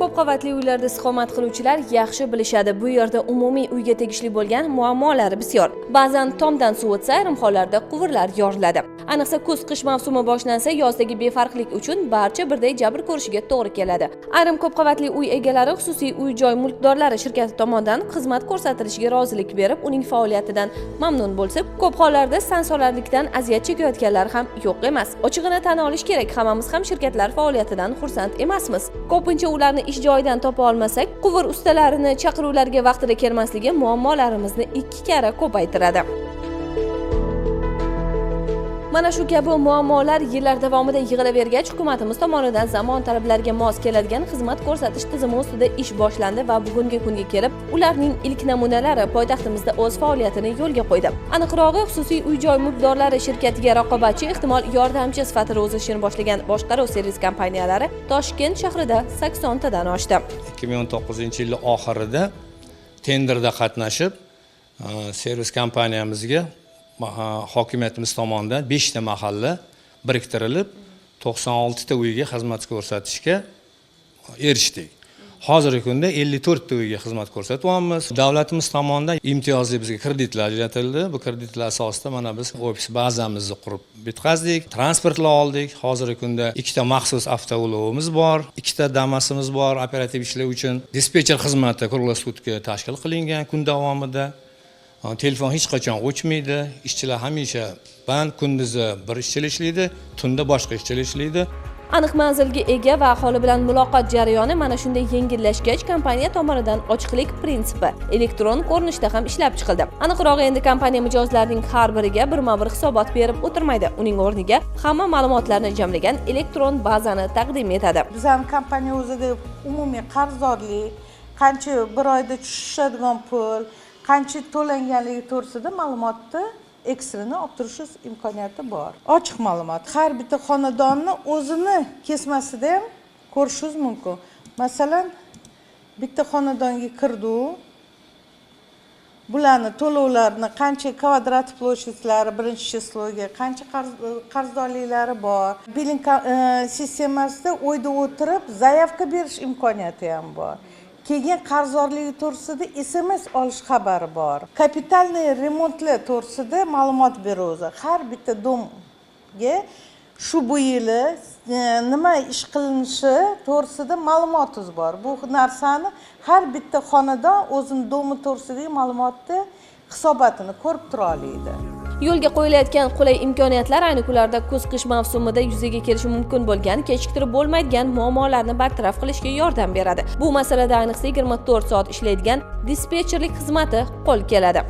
Ko'p qavatli uylarda istiqomat qiluvchilar yaxshi bilishadi. Bu yerda umumiy uyga tegishli bo'lgan muammolar bisyor. Ba'zan tomdan suv o'tsa, ayrim hollarda quvurlar yoriladi. Ayniqsa kuz-qish mavsumi boshlansa, yozdagi befarqlik uchun barcha birday jabr ko'rishiga to'g'ri keladi. Ayrim ko'p qavatli uy egalari xususiy uy-joy mulkdorlari shirkati tomonidan xizmat ko'rsatilishiga rozilik berib, uning faoliyatidan mamnun bo'lsa, ko'p hollarda sansolarlikdan aziyat chekayotganlar ham yo'q emas. Ochig'ini tan olish kerak, hammamiz ham shirkatlar faoliyatidan xursand emasmiz. Ko'pincha ularni ish joyidan topa olmasak, quvur ustalarini chaqiruvlarga vaqtida kelmasligi muammolarimizni 2 karra ko'paytiradi. Mana shu kabi muammolar yillar davomida yig'ilavergach, hukumatimiz tomonidan zamon talablariga mos keladigan xizmat ko'rsatish tizimi ustida ish boshlandi va bugungi kunga kelib, ularning ilk namunalari poytaxtimizda o'z faoliyatini yo'lga qo'ydi. Aniqrog'i, xususiy uy-joy mulkdorlari shirkatiga raqobatchi, ehtimol yordamchi sifatida o'z ishini boshlagan boshqaruv servis kompaniyalari Toshkent shahrida 80 tadan oshdi. 2019-yil oxirida tenderda qatnashib, servis kompaniyamizga hokimiyatimiz tomonidan 5 ta mahalla biriktirilib 96 ta uyga xizmat ko'rsatishga erishdik. Hozirgi kunda 54 ta uyga xizmat ko'rsatyapmiz. Davlatimiz tomonidan imtiyozli bizga kreditlar ajratildi. Bu kreditlar asosida mana biz ofis bazamizni qurib bitkazdik, transportlar oldik. Hozirgi kunda 2 ta maxsus avtoulovimiz bor, 2 ta damasimiz bor operativ ishlar uchun. Dispetcher xizmati kruglosutka tashkil qilingan kun davomida. Telefon hech qachon o'chmaydi, ishchilar hamisha band, kunduzi bir ishchilar ishlaydi, tunda boshqa ishchilar ishlaydi. Aniq manzilga ega va aholi bilan muloqot jarayoni mana shunday yengillashgach, kompaniya tomonidan ochiqlik prinsipi elektron ko'rinishda ham ishlab chiqildi. Aniqrog'i, endi kompaniya mijozlarining har biriga birma-bir hisobot berib o'tirmaydi. Uning o'rniga hamma ma'lumotlarni jamlagan elektron bazani taqdim etadi. Bizning kompaniya o'zida umumiy qarzdorlik, qancha bir oyda tushadigan pul, qancha to'langanligi to'g'risida ma'lumotni ekstrani olib turish imkoniyati bor. Ochiq ma'lumot. Har bitta xonadonni o'zini kesmasida ham ko'rishingiz mumkin. Masalan, bitta xonadonga kirdi, bularni to'lovlarni qancha kvadrat ploshadlari birinchi chesloga, qancha qarzdorliklari bor. Billing sistemasida o'yda o'tirib zayavka berish imkoniyati ham bor. Keyin qarzdorligi to'g'risida SMS olish xabari bor. Kapitalniy remontlar to'g'risida ma'lumot beradi. Har bitta domga shu bu yili nima ish qilinishi to'g'risida ma'lumotingiz bor. Bu narsani har bitta xonadon o'zining domi to'g'risidagi ma'lumotni hisobotini ko'rib tura oladi. Yo'lga qo'yilayotgan qulay imkoniyatlar ayni kunlarda kuz-qish mavsumida yuzaga kelishi mumkin bo'lgan, kechiktirib bo'lmaydigan muammolarni bartaraf qilishga yordam beradi. Bu masalada ayniqsa 24 soat ishlaydigan dispetcherlik xizmati qo'l keladi.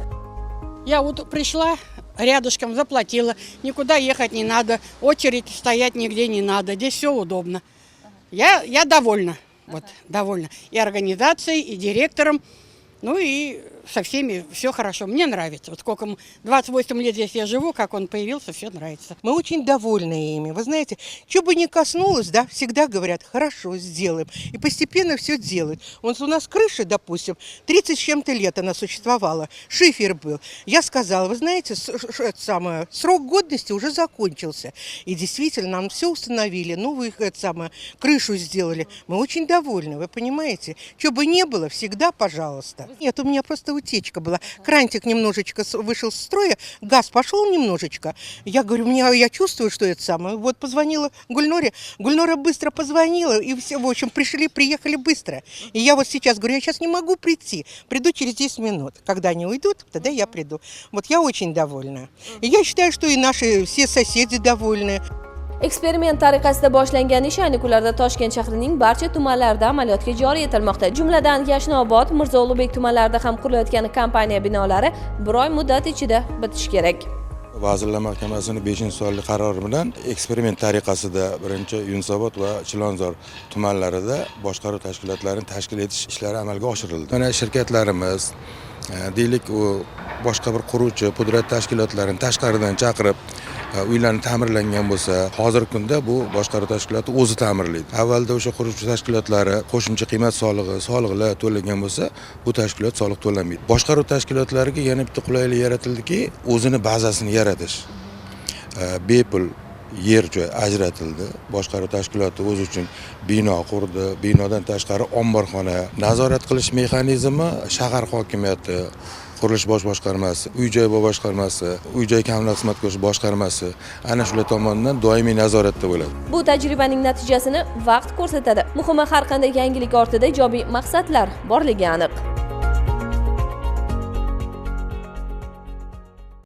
Я вот пришла, рядышком заплатила, никуда ехать не надо, очередь стоять нигде не надо, здесь все удобно. Я довольна, вот, довольна. И организацией, и директором, ну и со всеми все хорошо. Мне нравится. Вот сколько 28 лет здесь я живу, как он появился, все нравится. Мы очень довольны ими. Вы знаете, что бы ни коснулось, да, всегда говорят, хорошо, сделаем. И постепенно все делают. Вот у нас крыша, допустим, 30 с чем-то лет она существовала. Шифер был. Я сказала, вы знаете, срок годности уже закончился. И действительно, нам все установили, новую крышу сделали. Мы очень довольны, вы понимаете. Что бы ни было, всегда пожалуйста. Нет, у меня просто утечка была. Крантик немножечко вышел из строя, газ пошел немножечко. Я говорю, я чувствую, что это самое. Вот позвонила Гульноре, Гульнора быстро позвонила, и все, в общем, приехали быстро. И я вот сейчас говорю, я сейчас не могу прийти. Приду через 10 минут. Когда они уйдут, тогда я приду. Вот я очень довольна. И я считаю, что и наши все соседи довольны. Eksperiment tariqasida boshlangan ish ayni kunlarda Toshkent shahrining barcha tumanlarida amaliyotga joriy etilmoqda. Jumladan Yashnobod, Mirzo Ulug'bek tumanlarida ham qurilayotgan kompaniya binolari bir oy muddat ichida bitishi kerak. Vazirlar Mahkamasining 5-sonli qarori bilan eksperiment tariqasida birinchi Yunusobod va Chilonzor tumanlarida boshqaruv tashkilotlarini tashkil etish ishlari amalga oshirildi. Mana shirkatlarimiz, deylik, boshqa bir quruvchi pudrat tashkilotlarini tashqaridan chaqirib uylarni ta'mirlangan bo'lsa, hozirgi kunda bu boshqaruv tashkiloti o'zi ta'mirlaydi. Avvalda o'sha quruvchi tashkilotlari qo'shimcha qiymat soliqlar to'lagan bo'lsa, bu tashkilot soliq to'lamaydi. Boshqaruv tashkilotlariga yana bitta qulaylik yaratildiki, o'zini bazasini yaratish. Bepul yer joy ajratildi. Boshqaruv tashkiloti o'z uchun bino qurdi. Binodan tashqari omborxona, nazorat qilish mexanizmi shahar hokimiyati, qurilish bosh boshqarmasi, uy-joy boshqarmasi, uy-joy kommunal xizmat ko'rsatish boshqarmasi ana shular tomonidan doimiy nazoratda bo'ladi. Bu tajribaning natijasini vaqt ko'rsatadi. Muhimi, har qanday yangilik ortida ijobiy maqsadlar borligi aniq.